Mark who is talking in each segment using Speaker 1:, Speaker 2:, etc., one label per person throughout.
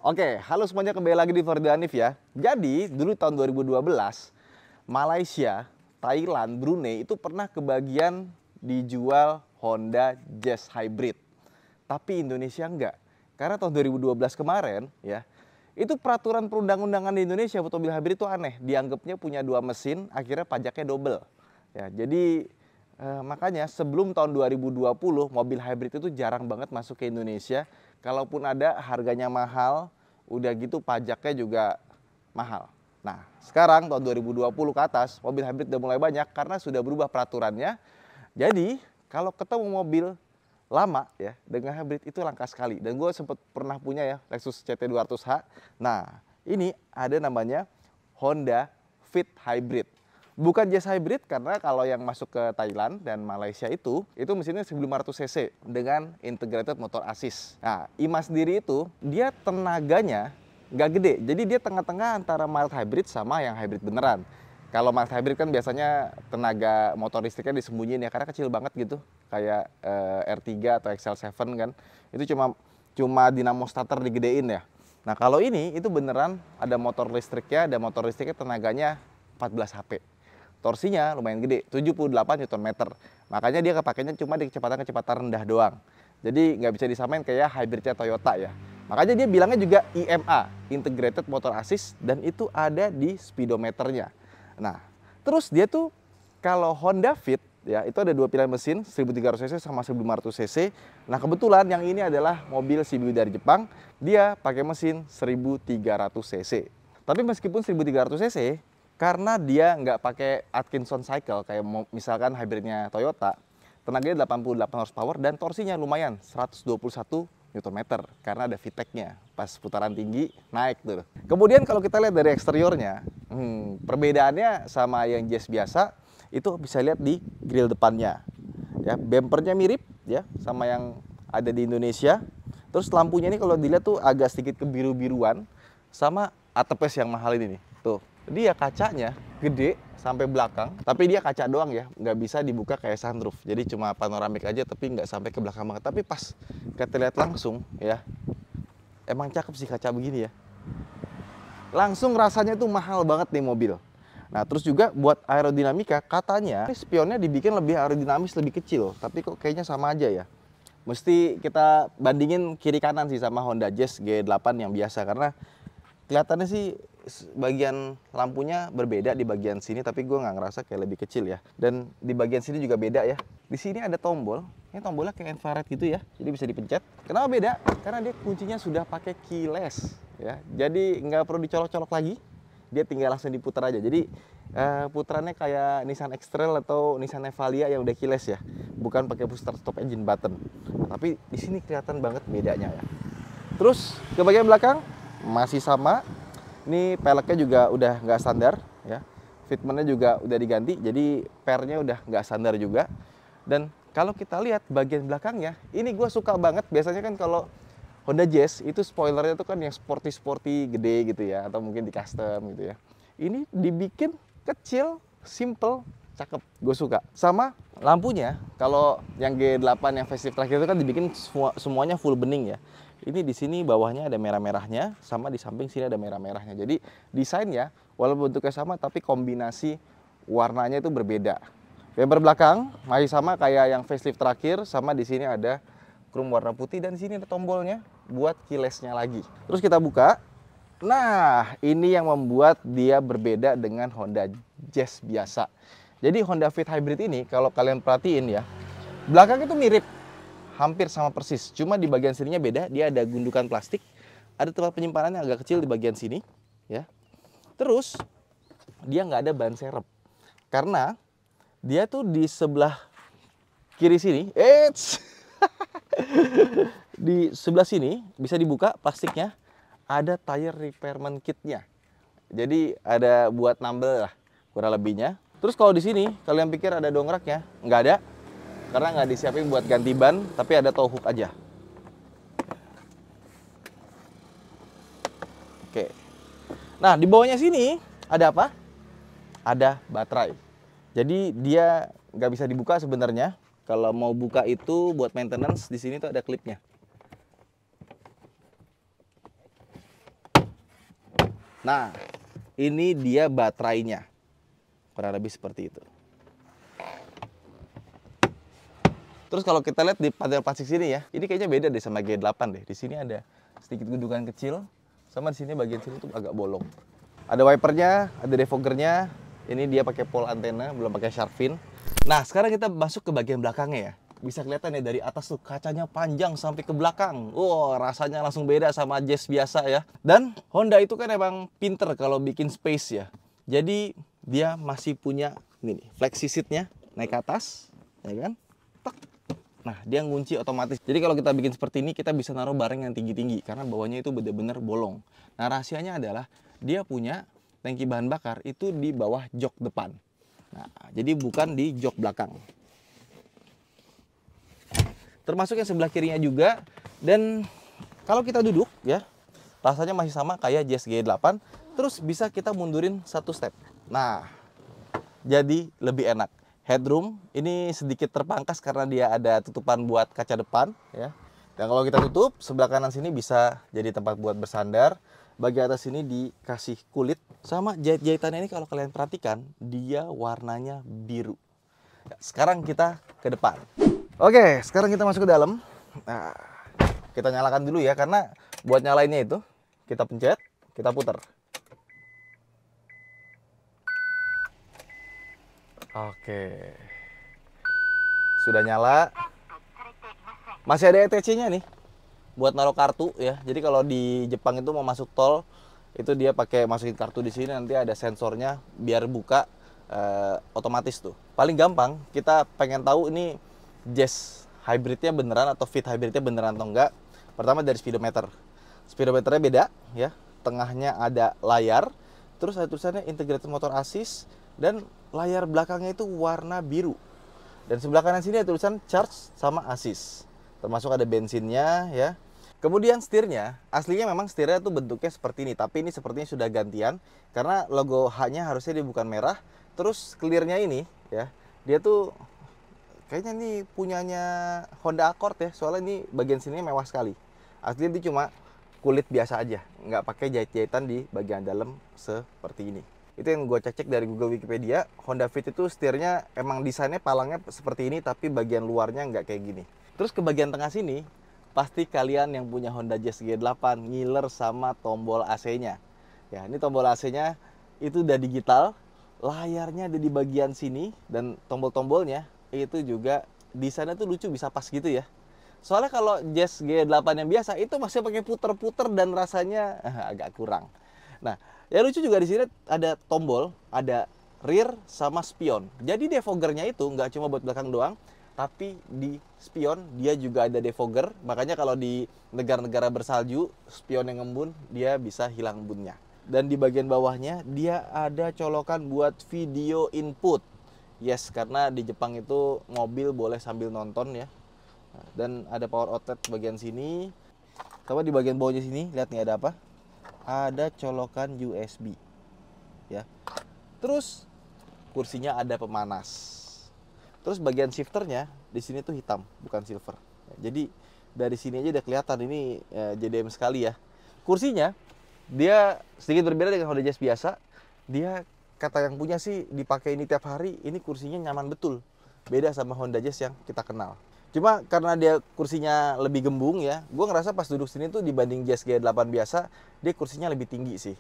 Speaker 1: Oke, halo semuanya, kembali lagi di Fordil Hanif ya. Jadi, dulu tahun 2012, Malaysia, Thailand, Brunei itu pernah kebagian dijual Honda Jazz Hybrid. Tapi Indonesia enggak. Karena tahun 2012 kemarin ya, itu peraturan perundang-undangan di Indonesia buat mobil hybrid itu aneh. Dianggapnya punya dua mesin, akhirnya pajaknya double. Ya, jadi makanya sebelum tahun 2020 mobil hybrid itu jarang banget masuk ke Indonesia. Kalaupun ada, harganya mahal, udah gitu pajaknya juga mahal. Nah, sekarang tahun 2020 ke atas, mobil hybrid udah mulai banyak karena sudah berubah peraturannya. Jadi, kalau ketemu mobil lama ya dengan hybrid itu langka sekali. Dan gue sempat pernah punya ya Lexus CT200H. Nah, ini ada namanya Honda Fit Hybrid. Bukan Jazz Hybrid karena kalau yang masuk ke Thailand dan Malaysia itu mesinnya 1500 cc dengan integrated motor assist. Nah, IMA sendiri itu dia tenaganya nggak gede. Jadi dia tengah-tengah antara mild hybrid sama yang hybrid beneran. Kalau mild hybrid kan biasanya tenaga motor listriknya disembunyiin ya karena kecil banget gitu. Kayak R3 atau XL7 kan. Itu cuma dinamo starter digedein ya. Nah, kalau ini itu beneran ada motor listriknya, dan motor listriknya tenaganya 14 HP. Torsinya lumayan gede, 78 Nm. Makanya dia kepakainya cuma di kecepatan rendah doang. Jadi nggak bisa disamain kayak hybridnya Toyota ya. Makanya dia bilangnya juga IMA, Integrated Motor Assist, dan itu ada di speedometernya. Nah, terus dia tuh kalau Honda Fit ya, itu ada dua pilihan mesin, 1300 cc sama 1500 cc. Nah, kebetulan yang ini adalah mobil CBU dari Jepang, dia pakai mesin 1300 cc. Tapi meskipun 1300 cc, karena dia nggak pakai Atkinson cycle kayak misalkan hybridnya Toyota, tenaganya 88 horsepower dan torsinya lumayan 121 Nm karena ada VTEC-nya. Pas putaran tinggi naik tuh. Kemudian kalau kita lihat dari eksteriornya, perbedaannya sama yang Jazz biasa itu bisa lihat di grill depannya. Ya, bempernya mirip ya sama yang ada di Indonesia. Terus lampunya ini kalau dilihat tuh agak sedikit kebiru-biruan sama ATPS yang mahal ini nih. Tuh. Dia kacanya gede sampai belakang, tapi dia kaca doang ya, nggak bisa dibuka kayak sunroof. Jadi cuma panoramik aja, tapi nggak sampai ke belakang banget. Tapi pas kita lihat langsung ya, emang cakep sih kaca begini ya. Langsung rasanya tuh mahal banget nih mobil. Nah, terus juga buat aerodinamika, katanya spionnya dibikin lebih aerodinamis, lebih kecil. Tapi kok kayaknya sama aja ya. Mesti kita bandingin kiri kanan sih sama Honda Jazz G8 yang biasa, karena kelihatannya sih bagian lampunya berbeda di bagian sini, tapi gue nggak ngerasa kayak lebih kecil ya. Dan di bagian sini juga beda ya. Di sini ada tombol, ini tombolnya kayak infrared gitu ya, jadi bisa dipencet. Kenapa beda? Karena dia kuncinya sudah pakai keyless ya, jadi nggak perlu dicolok-colok lagi, dia tinggal langsung diputar aja. Jadi putarannya kayak Nissan X-Trail atau Nissan Navia yang udah keyless ya, bukan pakai push start stop engine button. Tapi di sini kelihatan banget bedanya ya. Terus ke bagian belakang masih sama. Ini peleknya juga udah nggak standar ya. Fitmentnya juga udah diganti, jadi pernya udah nggak standar juga. Dan kalau kita lihat bagian belakangnya, ini gue suka banget. Biasanya kan kalau Honda Jazz itu spoilernya tuh kan yang sporty gede gitu ya, atau mungkin di custom gitu ya. Ini dibikin kecil, simple, cakep, gue suka. Sama lampunya, kalau yang G8 yang facelift terakhir itu kan dibikin semuanya full bening ya. Ini di sini bawahnya ada merah-merahnya, sama di samping sini ada merah-merahnya. Jadi desainnya walaupun bentuknya sama, tapi kombinasi warnanya itu berbeda. Bumper belakang masih sama kayak yang facelift terakhir, sama di sini ada chrome warna putih, dan di sini ada tombolnya buat keyless-nya lagi. Terus kita buka. Nah, ini yang membuat dia berbeda dengan Honda Jazz biasa. Jadi Honda Fit Hybrid ini kalau kalian perhatiin ya, belakang itu mirip, hampir sama persis. Cuma di bagian sininya beda, dia ada gundukan plastik, ada tempat penyimpanannya agak kecil di bagian sini ya. Terus dia nggak ada ban serep. Karena dia tuh di sebelah kiri sini, di sebelah sini bisa dibuka plastiknya, ada tire repairment kitnya. Jadi ada buat nambel lah kurang lebihnya. Terus kalau di sini kalian pikir ada dongkraknya, nggak ada, karena nggak disiapin buat ganti ban, tapi ada tow hook aja. Oke. Nah, di bawahnya sini ada apa? Ada baterai. Jadi dia nggak bisa dibuka sebenarnya. Kalau mau buka itu buat maintenance, di sini tuh ada klipnya. Nah, ini dia baterainya. Kurang lebih seperti itu. Terus kalau kita lihat di panel plastik sini ya, ini kayaknya beda deh sama G8 deh. Di sini ada sedikit gundukan kecil, sama di sini bagian sini tuh agak bolong. Ada wipernya, ada defoggernya. Ini dia pakai pole antena, belum pakai shark fin. Nah, sekarang kita masuk ke bagian belakangnya ya. Bisa kelihatan ya dari atas tuh kacanya panjang sampai ke belakang. Wow, rasanya langsung beda sama Jazz biasa ya. Dan Honda itu kan emang pinter kalau bikin space ya. Jadi dia masih punya ini nih, flexi seatnya naik ke atas, ya kan? Tek. Nah, dia ngunci otomatis. Jadi kalau kita bikin seperti ini, kita bisa naruh barang yang tinggi-tinggi karena bawahnya itu benar-benar bolong. Nah, rahasianya adalah dia punya tangki bahan bakar itu di bawah jok depan. Nah, jadi bukan di jok belakang. Termasuk yang sebelah kirinya juga. Dan kalau kita duduk ya, rasanya masih sama kayak Jazz G8. Terus bisa kita mundurin satu step. Nah, jadi lebih enak. Headroom ini sedikit terpangkas karena dia ada tutupan buat kaca depan ya. Dan kalau kita tutup, sebelah kanan sini bisa jadi tempat buat bersandar. Bagian atas sini dikasih kulit. Sama jahit-jahitannya ini kalau kalian perhatikan, dia warnanya biru. Sekarang kita ke depan. Oke, sekarang kita masuk ke dalam. Nah, kita nyalakan dulu ya, karena buat nyalainnya itu kita pencet, kita putar. Oke, sudah nyala. Masih ada ETC-nya nih, buat naruh kartu ya. Jadi kalau di Jepang itu mau masuk tol, itu dia pakai masukin kartu di sini. Nanti ada sensornya biar buka otomatis tuh. Paling gampang kita pengen tahu ini Jazz hybridnya beneran atau Fit hybridnya beneran atau enggak. Pertama dari speedometer. Speedometernya beda ya. Tengahnya ada layar, terus ada tulisannya integrated motor assist, dan layar belakangnya itu warna biru. Dan sebelah kanan sini ada tulisan charge sama assist. Termasuk ada bensinnya ya. Kemudian setirnya, aslinya memang setirnya tuh bentuknya seperti ini, tapi ini sepertinya sudah gantian karena logo H-nya harusnya dia bukan merah. Terus clear-nya ini ya, dia tuh kayaknya ini punyanya Honda Accord ya, soalnya ini bagian sini mewah sekali. Aslinya dia cuma kulit biasa aja, nggak pakai jahit-jahitan di bagian dalam seperti ini. Itu yang gue cek dari Google Wikipedia. Honda Fit itu setirnya emang desainnya palangnya seperti ini, tapi bagian luarnya nggak kayak gini. Terus ke bagian tengah sini, pasti kalian yang punya Honda Jazz G8 ngiler sama tombol AC-nya. Ya, ini tombol AC-nya itu udah digital, layarnya ada di bagian sini, dan tombol-tombolnya itu juga desainnya tuh lucu, bisa pas gitu ya. Soalnya kalau Jazz G8 yang biasa itu masih pakai puter-puter dan rasanya agak kurang. Nah, yang lucu juga di sini ada tombol, ada rear sama spion. Jadi defoggernya itu nggak cuma buat belakang doang, tapi di spion dia juga ada defogger. Makanya kalau di negara-negara bersalju, spion yang ngembun dia bisa hilang embunnya. Dan di bagian bawahnya dia ada colokan buat video input. Yes, karena di Jepang itu mobil boleh sambil nonton ya. Dan ada power outlet bagian sini. Coba di bagian bawahnya sini, lihat nih ada apa? Ada colokan USB. Ya. Terus kursinya ada pemanas. Terus bagian shifternya di sini tuh hitam, bukan silver. Jadi dari sini aja udah kelihatan ini JDM sekali ya. Kursinya dia sedikit berbeda dengan Honda Jazz biasa. Dia kata yang punya sih dipakai ini tiap hari, ini kursinya nyaman betul. Beda sama Honda Jazz yang kita kenal. Cuma karena dia kursinya lebih gembung ya, gue ngerasa pas duduk sini tuh dibanding Jazz G8 biasa, dia kursinya lebih tinggi sih.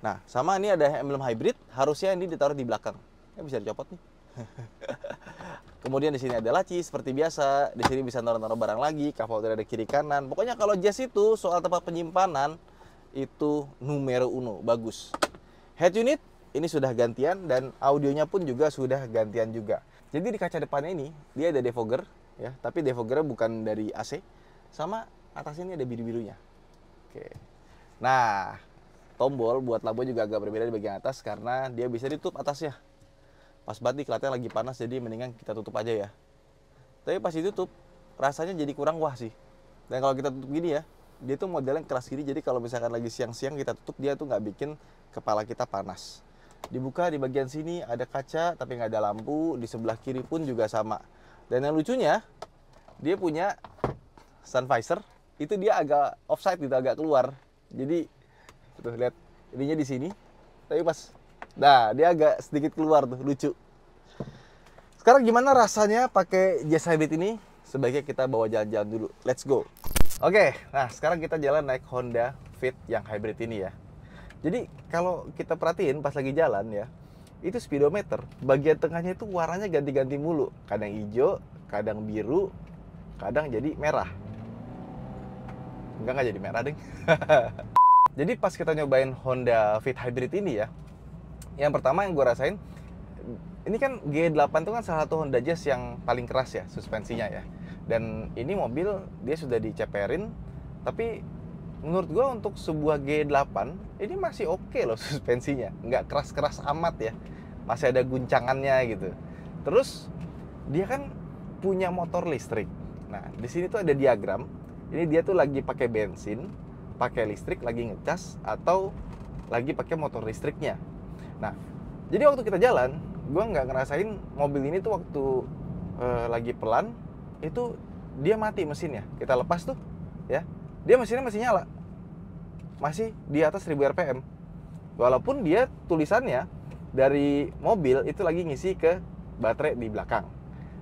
Speaker 1: Nah, sama ini ada emblem hybrid, harusnya ini ditaruh di belakang. Ya bisa dicopot nih. Kemudian di sini ada laci seperti biasa, di sini bisa naruh-naruh barang lagi, cup holder ada kiri kanan. Pokoknya kalau Jazz itu soal tempat penyimpanan itu numero uno, bagus. Head unit ini sudah gantian dan audionya pun juga sudah gantian juga. Jadi di kaca depannya ini dia ada defogger ya, tapi defoggernya bukan dari AC. Sama atas ini ada biru-birunya. Oke. Nah, tombol buat lampu juga agak berbeda di bagian atas karena dia bisa ditutup atasnya. Pas banget nih kelihatannya lagi panas, jadi mendingan kita tutup aja ya. Tapi pas ditutup rasanya jadi kurang wah sih. Dan kalau kita tutup gini ya, dia tuh modelnya keras gini, jadi kalau misalkan lagi siang-siang kita tutup, dia tuh nggak bikin kepala kita panas. Dibuka di bagian sini ada kaca tapi nggak ada lampu, di sebelah kiri pun juga sama. Dan yang lucunya dia punya sun visor, itu dia agak offside gitu, agak keluar. Jadi tuh lihat, ininya di sini. Tapi pas, nah dia agak sedikit keluar tuh, lucu. Sekarang gimana rasanya pakai Jazz Hybrid ini? Sebaiknya kita bawa jalan-jalan dulu. Let's go. Oke, nah sekarang kita jalan naik Honda Fit yang hybrid ini ya. Jadi kalau kita perhatiin pas lagi jalan ya, itu speedometer bagian tengahnya itu warnanya ganti-ganti mulu. Kadang hijau, kadang biru, kadang jadi merah. Enggak jadi merah deh. Jadi pas kita nyobain Honda Fit hybrid ini ya, yang pertama yang gue rasain, ini kan G8 itu kan salah satu Honda Jazz yang paling keras ya suspensinya ya. Dan ini mobil dia sudah diceperin, tapi menurut gue untuk sebuah G8 ini masih oke loh suspensinya, nggak keras-keras amat ya, masih ada guncangannya gitu. Terus dia kan punya motor listrik. Nah di sini tuh ada diagram, ini dia tuh lagi pakai bensin, pakai listrik, lagi ngecas atau lagi pakai motor listriknya. Nah jadi waktu kita jalan, gue nggak ngerasain mobil ini tuh waktu lagi pelan itu dia mati mesinnya. Kita lepas tuh ya, dia mesinnya masih nyala, masih di atas 1000 rpm, walaupun dia tulisannya dari mobil itu lagi ngisi ke baterai di belakang.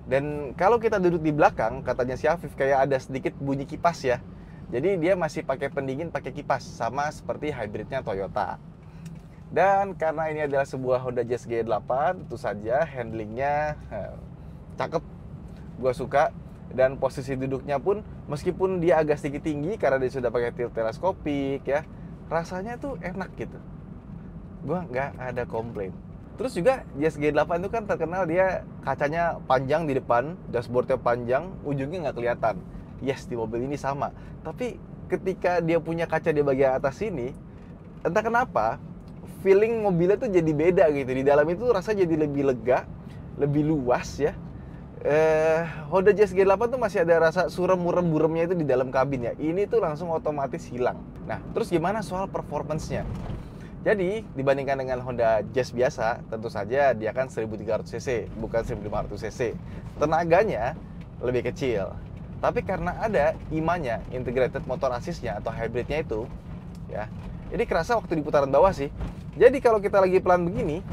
Speaker 1: Dan kalau kita duduk di belakang, katanya si Afif kayak ada sedikit bunyi kipas ya. Jadi dia masih pakai pendingin, pakai kipas, sama seperti hybridnya Toyota. Dan karena ini adalah sebuah Honda Jazz G8, tentu saja handlingnya cakep, gue suka. Dan posisi duduknya pun meskipun dia agak sedikit tinggi karena dia sudah pakai tilt teleskopik ya, rasanya tuh enak gitu. Gue nggak ada komplain. Terus juga Jazz G8 itu kan terkenal dia kacanya panjang di depan, dashboardnya panjang, ujungnya nggak kelihatan. Yes, di mobil ini sama. Tapi ketika dia punya kaca di bagian atas ini, entah kenapa feeling mobilnya tuh jadi beda gitu. Di dalam itu rasanya jadi lebih lega, lebih luas ya. Honda Jazz G8 tuh masih ada rasa surem-murem-buremnya itu di dalam kabin ya. Ini tuh langsung otomatis hilang. Nah, terus gimana soal performance-nya? Jadi, dibandingkan dengan Honda Jazz biasa, tentu saja dia kan 1300 cc, bukan 1500 cc. Tenaganya lebih kecil. Tapi karena ada IMA-nya, Integrated Motor Assist-nya atau hybridnya itu, ya. Jadi kerasa waktu di putaran bawah sih. Jadi kalau kita lagi pelan begini,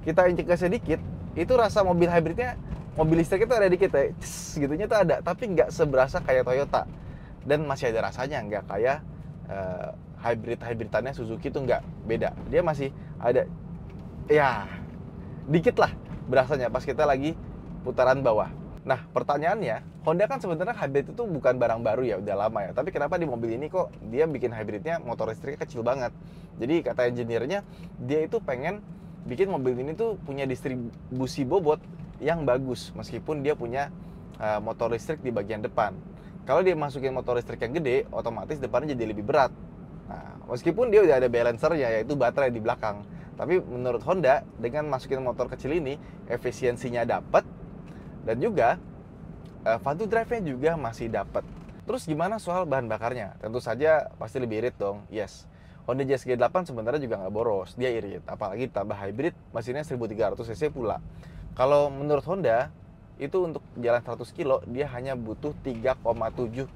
Speaker 1: kita injek gas sedikit, itu rasa mobil hybridnya, mobil listrik itu ada dikit ya, gitunya tuh ada, tapi nggak seberasa kayak Toyota. Dan masih ada rasanya, nggak kayak hybrid-hybridannya Suzuki tuh nggak, beda. Dia masih ada, ya dikit lah berasanya pas kita lagi putaran bawah. Nah pertanyaannya, Honda kan sebenarnya hybrid itu bukan barang baru ya, udah lama ya. Tapi kenapa di mobil ini kok dia bikin hybridnya motor listriknya kecil banget? Jadi kata engineer-nya, dia itu pengen bikin mobil ini tuh punya distribusi bobot yang bagus, meskipun dia punya motor listrik di bagian depan. Kalau dia masukin motor listrik yang gede, otomatis depannya jadi lebih berat. Nah, meskipun dia udah ada balancernya, yaitu baterai di belakang. Tapi menurut Honda, dengan masukin motor kecil ini, efisiensinya dapat, dan juga fun to drive-nya juga masih dapat. Terus gimana soal bahan bakarnya? Tentu saja pasti lebih irit dong, yes. Honda Jazz G8 sebenarnya juga nggak boros, dia irit. Apalagi tambah hybrid, mesinnya 1300 cc pula. Kalau menurut Honda, itu untuk jalan 100 kilo, dia hanya butuh 3,7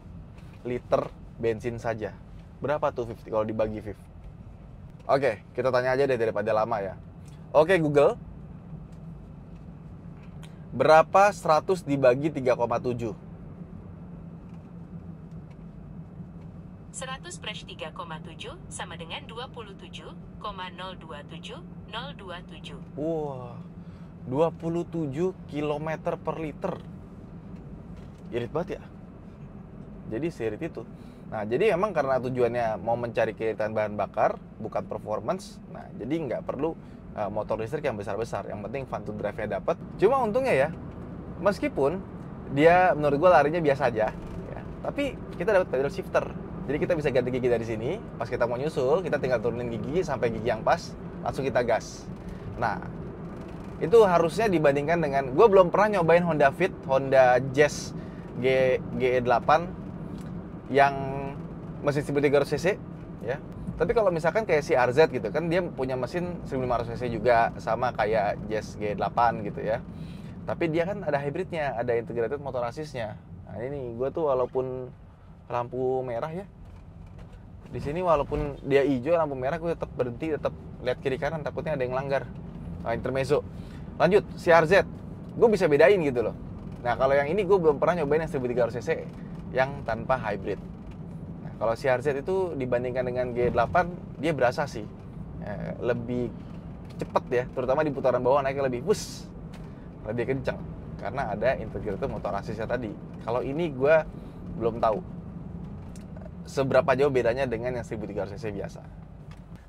Speaker 1: liter bensin saja. Berapa tuh 50 kalau dibagi 50? Oke, kita tanya aja deh daripada lama ya. Oke Google, berapa 100 dibagi 3,7?
Speaker 2: 100 fresh 3,7 sama dengan 27,027,027.
Speaker 1: Wah, 27 km per liter. Irit banget ya. Jadi seirit itu. Nah, jadi emang karena tujuannya mau mencari keiritan bahan bakar, bukan performance. Nah, jadi nggak perlu motor listrik yang besar-besar. Yang penting fun to drive-nya dapat. Cuma untungnya ya, meskipun dia menurut gue larinya biasa aja, ya, tapi kita dapat pedal shifter. Jadi kita bisa ganti gigi dari sini. Pas kita mau nyusul, kita tinggal turunin gigi sampai gigi yang pas, langsung kita gas. Nah, itu harusnya dibandingkan dengan, gue belum pernah nyobain Honda Fit, Honda Jazz G8 yang mesin 1300 cc ya. Tapi kalau misalkan kayak si RZ gitu kan, dia punya mesin 1500 cc juga, sama kayak Jazz G8 gitu ya. Tapi dia kan ada hybridnya, ada integrated motor assist-nya. Nah ini gue tuh walaupun lampu merah ya, Di sini walaupun dia hijau lampu merah, gue tetap berhenti, tetap lihat kiri kanan, takutnya ada yang langgar. Intermezzo. Lanjut, CRZ. Gue bisa bedain gitu loh. Nah, kalau yang ini gue belum pernah nyobain yang 1300 cc yang tanpa hybrid. Nah, kalau CRZ itu dibandingkan dengan G8, dia berasa sih lebih cepet ya, terutama di putaran bawah naiknya lebih lebih kencang karena ada integrated motor asisnya tadi. Kalau ini gue belum tahu seberapa jauh bedanya dengan yang 1300 cc biasa.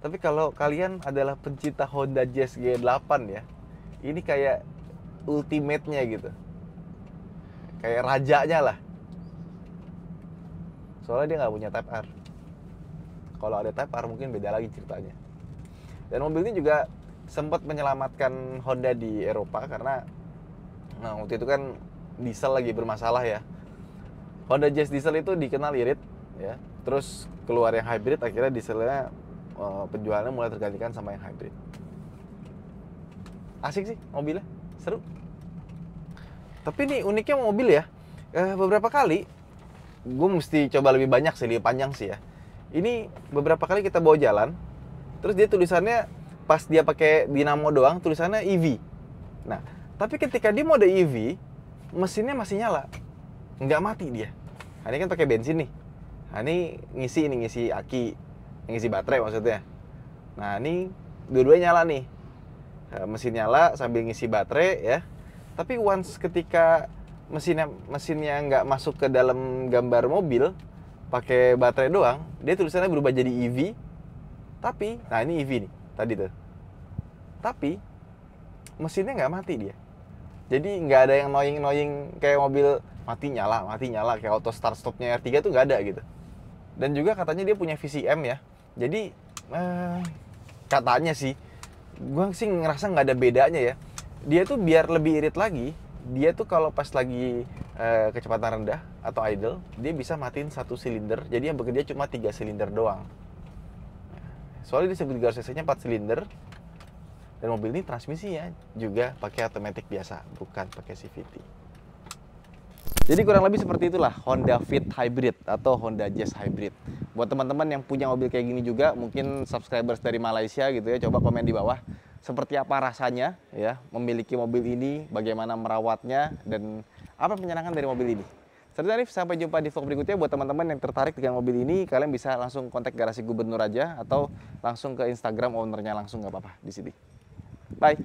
Speaker 1: Tapi kalau kalian adalah pencinta Honda Jazz G8 ya, ini kayak ultimate-nya gitu, kayak rajanya lah. Soalnya dia nggak punya Type R. Kalau ada Type R mungkin beda lagi ceritanya. Dan mobil ini juga sempat menyelamatkan Honda di Eropa karena waktu itu kan diesel lagi bermasalah ya. Honda Jazz diesel itu dikenal irit ya. Terus keluar yang hybrid, akhirnya dieselnya penjualannya mulai tergantikan sama yang hybrid. Asik sih mobilnya, seru. Tapi ini uniknya mobil ya, beberapa kali gue mesti coba lebih banyak sih, lebih panjang sih ya. Ini beberapa kali kita bawa jalan, terus dia tulisannya pas dia pakai dinamo doang tulisannya EV. Nah, tapi ketika dia mode EV, mesinnya masih nyala, nggak mati dia. Nah, ini kan pakai bensin nih. Nah, ini ngisi aki, ngisi baterai maksudnya. Nah, ini dua-duanya nyala nih. Mesin nyala sambil ngisi baterai ya. Tapi once ketika mesinnya nggak masuk ke dalam gambar mobil, pakai baterai doang, dia tulisannya berubah jadi EV. Tapi, nah ini EV nih, tadi tuh. Tapi mesinnya nggak mati dia. Jadi nggak ada yang annoying kayak mobil mati nyala kayak auto start stopnya R3 tuh nggak ada gitu. Dan juga katanya dia punya VCM ya. Jadi katanya sih, gue sih ngerasa nggak ada bedanya ya. Dia tuh biar lebih irit lagi, dia tuh kalau pas lagi kecepatan rendah atau idle, dia bisa matiin satu silinder. Jadi yang bekerja cuma 3 silinder doang. Soalnya dia 1300 cc-nya 4 silinder. Dan mobil ini transmisinya juga pakai automatic biasa, bukan pakai CVT. Jadi kurang lebih seperti itulah Honda Fit Hybrid atau Honda Jazz Hybrid. Buat teman-teman yang punya mobil kayak gini juga, mungkin subscribers dari Malaysia gitu ya, coba komen di bawah seperti apa rasanya ya memiliki mobil ini, bagaimana merawatnya, dan apa penyenangan dari mobil ini. Saya Arif, sampai jumpa di vlog berikutnya. Buat teman-teman yang tertarik dengan mobil ini, kalian bisa langsung kontak garasi gubernur aja atau langsung ke Instagram ownernya langsung, nggak apa-apa di sini. Bye.